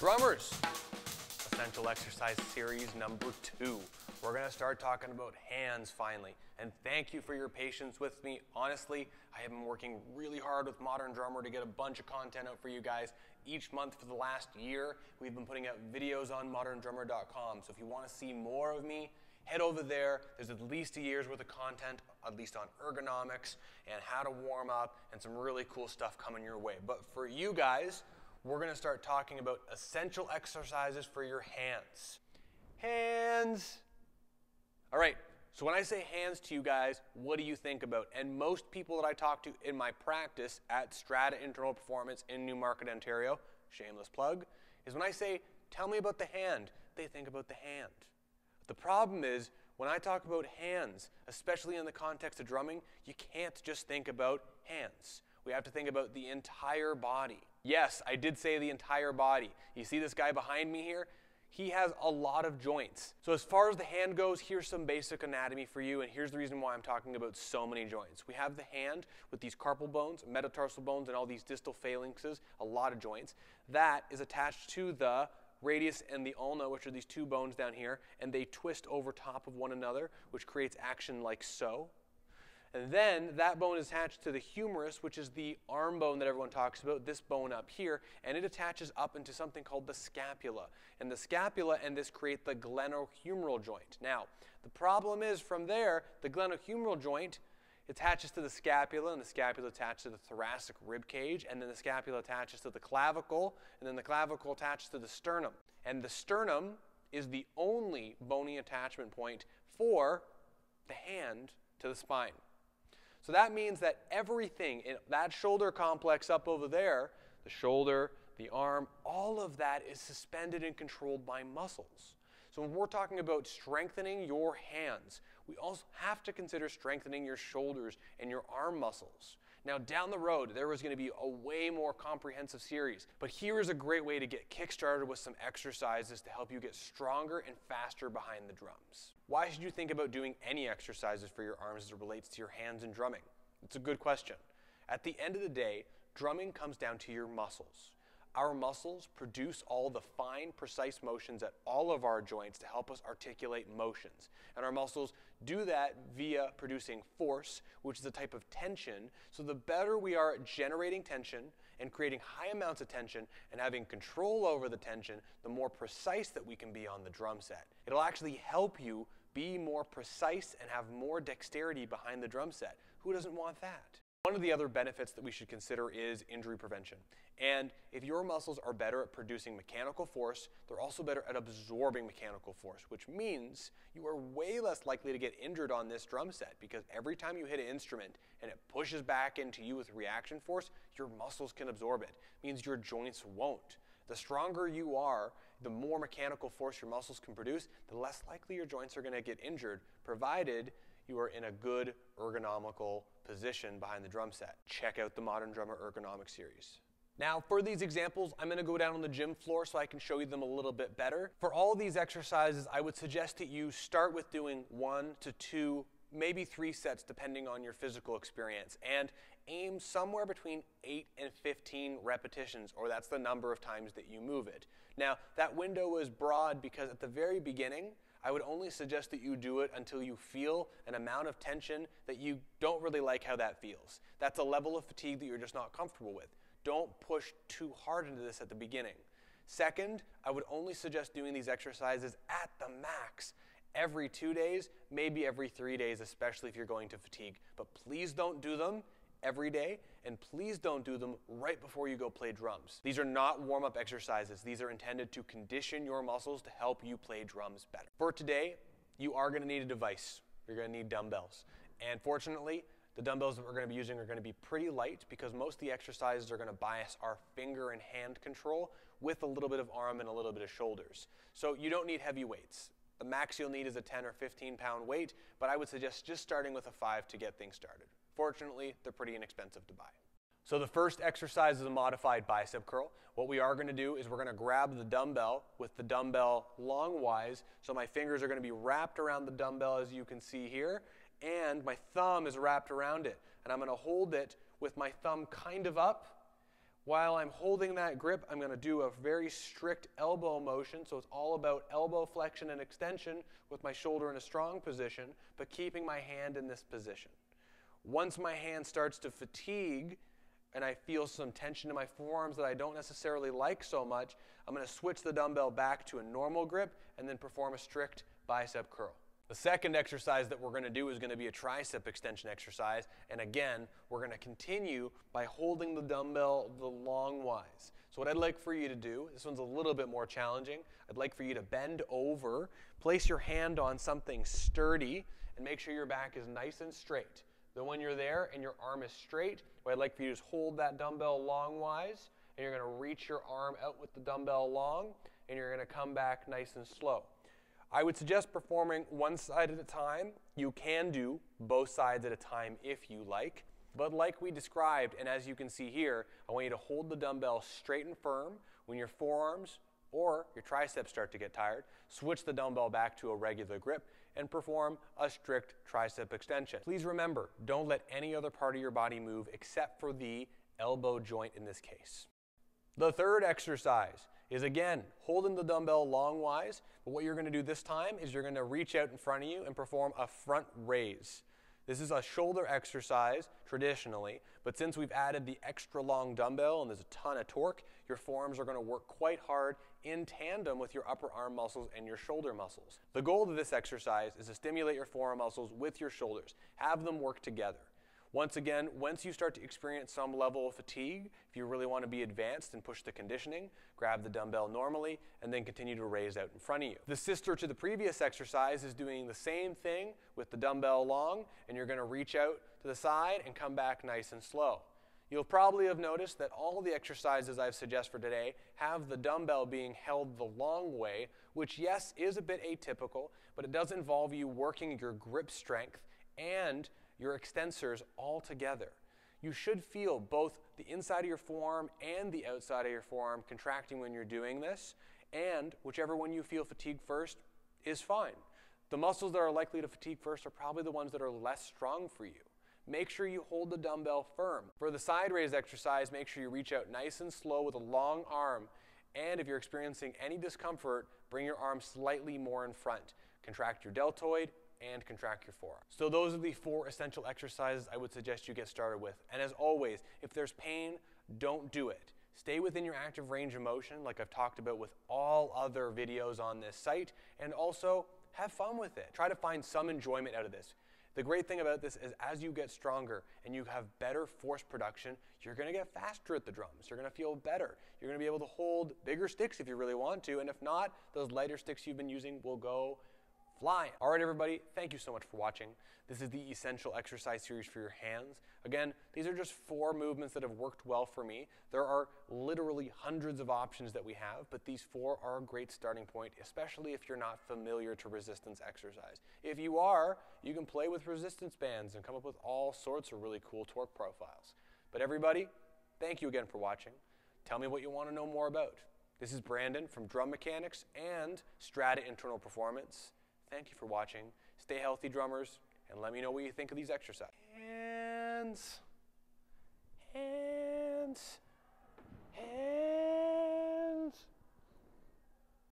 Drummers, Essential Exercise Series number 2. We're going to start talking about hands finally. And thank you for your patience with me. Honestly, I have been working really hard with Modern Drummer to get a bunch of content out for you guys. Each month for the last year, we've been putting out videos on moderndrummer.com. So if you want to see more of me, head over there. There's at least a year's worth of content, at least on ergonomics and how to warm up and some really cool stuff coming your way. But for you guys, we're going to start talking about essential exercises for your hands. Hands. All right, so when I say hands to you guys, what do you think about? And most people that I talk to in my practice at Strata Internal Performance in Newmarket, Ontario, shameless plug, is when I say, tell me about the hand, they think about the hand. The problem is, when I talk about hands, especially in the context of drumming, you can't just think about hands. We have to think about the entire body. Yes, I did say the entire body. You see this guy behind me here? He has a lot of joints. So as far as the hand goes, here's some basic anatomy for you, and here's the reason why I'm talking about so many joints. We have the hand with these carpal bones, metatarsal bones, and all these distal phalanxes, a lot of joints. That is attached to the radius and the ulna, which are these two bones down here, and they twist over top of one another, which creates action like so. And then that bone is attached to the humerus, which is the arm bone that everyone talks about, this bone up here, and it attaches up into something called the scapula. And the scapula and this create the glenohumeral joint. Now, the problem is from there, the glenohumeral joint attaches to the scapula, and the scapula attaches to the thoracic rib cage, and then the scapula attaches to the clavicle, and then the clavicle attaches to the sternum. And the sternum is the only bony attachment point for the hand to the spine. So that means that everything in that shoulder complex up over there, the shoulder, the arm, all of that is suspended and controlled by muscles. So when we're talking about strengthening your hands, we also have to consider strengthening your shoulders and your arm muscles. Now down the road, there was going to be a way more comprehensive series, but here is a great way to get kick-started with some exercises to help you get stronger and faster behind the drums. Why should you think about doing any exercises for your arms as it relates to your hands and drumming? It's a good question. At the end of the day, drumming comes down to your muscles. Our muscles produce all the fine, precise motions at all of our joints to help us articulate motions. And our muscles do that via producing force, which is a type of tension. So the better we are at generating tension and creating high amounts of tension and having control over the tension, the more precise that we can be on the drum set. It'll actually help you be more precise and have more dexterity behind the drum set. Who doesn't want that? One of the other benefits that we should consider is injury prevention. And if your muscles are better at producing mechanical force, they're also better at absorbing mechanical force, which means you are way less likely to get injured on this drum set, because every time you hit an instrument and it pushes back into you with reaction force, your muscles can absorb it. It means your joints won't. The stronger you are, the more mechanical force your muscles can produce, the less likely your joints are going to get injured, provided you are in a good ergonomical position behind the drum set. Check out the Modern Drummer Ergonomics series. Now, for these examples, I'm going to go down on the gym floor so I can show you them a little bit better. For all these exercises, I would suggest that you start with doing 1 to 2, maybe 3 sets depending on your physical experience, and aim somewhere between 8 and 15 repetitions, or that's the number of times that you move it. Now, that window is broad because at the very beginning, I would only suggest that you do it until you feel an amount of tension that you don't really like how that feels. That's a level of fatigue that you're just not comfortable with. Don't push too hard into this at the beginning. Second, I would only suggest doing these exercises at the max every 2 days, maybe every 3 days, especially if you're going to fatigue. But please don't do them every day, and please don't do them right before you go play drums. These are not warm-up exercises. These are intended to condition your muscles to help you play drums better. For today, you are going to need a device. You're going to need dumbbells. And fortunately, the dumbbells that we're going to be using are going to be pretty light because most of the exercises are going to bias our finger and hand control with a little bit of arm and a little bit of shoulders. So you don't need heavy weights. The max you'll need is a 10 or 15 pound weight, but I would suggest just starting with a 5 to get things started. Fortunately, they're pretty inexpensive to buy. So the first exercise is a modified bicep curl. What we are going to do is we're going to grab the dumbbell with the dumbbell longwise. So my fingers are going to be wrapped around the dumbbell, as you can see here, and my thumb is wrapped around it. And I'm going to hold it with my thumb kind of up While I'm holding that grip, I'm going to do a very strict elbow motion. So it's all about elbow flexion and extension with my shoulder in a strong position, but keeping my hand in this position. Once my hand starts to fatigue and I feel some tension in my forearms that I don't necessarily like so much, I'm going to switch the dumbbell back to a normal grip and then perform a strict bicep curl. The second exercise that we're going to do is going to be a tricep extension exercise, and again, we're going to continue by holding the dumbbell the long wise. So what I'd like for you to do, this one's a little bit more challenging, I'd like for you to bend over, place your hand on something sturdy, and make sure your back is nice and straight. Then when you're there and your arm is straight, what I'd like for you to is hold that dumbbell long wise, and you're going to reach your arm out with the dumbbell long, and you're going to come back nice and slow. I would suggest performing one side at a time. You can do both sides at a time if you like, but like we described, and as you can see here, I want you to hold the dumbbell straight and firm. When your forearms or your triceps start to get tired, switch the dumbbell back to a regular grip and perform a strict tricep extension. Please remember, don't let any other part of your body move except for the elbow joint in this case. The third exercise is, again, holding the dumbbell long wise, but what you're going to do this time is you're going to reach out in front of you and perform a front raise. This is a shoulder exercise traditionally, but since we've added the extra long dumbbell and there's a ton of torque, your forearms are going to work quite hard in tandem with your upper arm muscles and your shoulder muscles. The goal of this exercise is to stimulate your forearm muscles with your shoulders. Have them work together. Once again, once you start to experience some level of fatigue, if you really want to be advanced and push the conditioning, grab the dumbbell normally and then continue to raise out in front of you. The sister to the previous exercise is doing the same thing with the dumbbell long, and you're going to reach out to the side and come back nice and slow. You'll probably have noticed that all the exercises I've suggested for today have the dumbbell being held the long way, which yes, is a bit atypical, but it does involve you working your grip strength and your extensors all together. You should feel both the inside of your forearm and the outside of your forearm contracting when you're doing this, and whichever one you feel fatigue first is fine. The muscles that are likely to fatigue first are probably the ones that are less strong for you. Make sure you hold the dumbbell firm. For the side raise exercise, make sure you reach out nice and slow with a long arm, and if you're experiencing any discomfort, bring your arm slightly more in front. Contract your deltoid and contract your forearm. So those are the 4 essential exercises I would suggest you get started with. And as always, if there's pain, don't do it. Stay within your active range of motion like I've talked about with all other videos on this site, and also have fun with it. Try to find some enjoyment out of this. The great thing about this is as you get stronger and you have better force production, you're going to get faster at the drums. You're going to feel better. You're going to be able to hold bigger sticks if you really want to, and if not, those lighter sticks you've been using will go flying. All right, everybody, thank you so much for watching. This is the Essential Exercise Series for your hands. Again, these are just 4 movements that have worked well for me. There are literally hundreds of options that we have, but these 4 are a great starting point, especially if you're not familiar to resistance exercise. If you are, you can play with resistance bands and come up with all sorts of really cool torque profiles. But everybody, thank you again for watching. Tell me what you want to know more about. This is Brandon from Drum Mechanics and Strata Internal Performance. Thank you for watching. Stay healthy, drummers, and let me know what you think of these exercises. Hands, hands, hands.